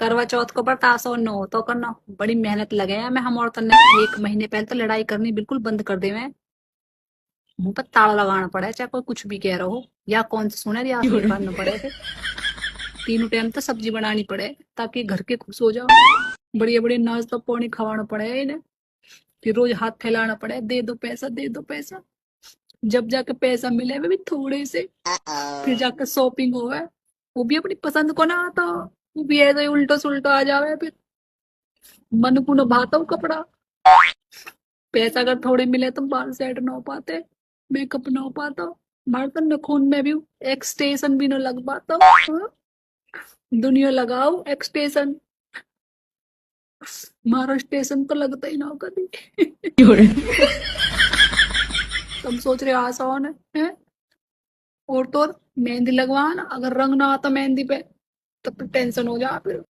करवा चौथ को बर्त आसो न हो तो करना बड़ी मेहनत लगे हैं। मैं हम औरतन ने 1 महीने पहले तो लड़ाई करनी बिल्कुल बंद कर दे हैं। मुंह पर ताला लगाना पड़े चाहे कोई कुछ भी कह रहा हो, या कौन से सुने या आंसू निकालना पड़े। फिर तीनों टाइम तो सब्जी बनानी पड़े ताकि घर के खुश हो जाओ। बढ़िया बढ़िया नाश्ता पानी खवाना पड़े इन्हें। फिर रोज हाथ फैलाना पड़े, दे दो पैसा दे दो पैसा। जब जाके पैसा मिले वे भी थोड़े से, फिर जाकर शॉपिंग होवे। वो भी अपनी पसंद को ना आता, वो भी ऐसे ही उल्टो सुल्टो आ जावे। फिर मन को न भाता हूँ कपड़ा। पैसा अगर थोड़े मिले तो बाल सेट ना हो पाते, मेकअप ना हो पाता, हमारे तो नखून में भी एक्सटेंशन भी ना लग पाता। हाँ? दुनिया लगाओ एक्सटेंशन, हमारा स्टेशन तो लगता ही ना हो कभी। तुम सोच रहे हो आसान है? और तो और मेहंदी लगवाना, अगर रंग ना आता मेहंदी पे तब तो टेंशन हो जा फिर।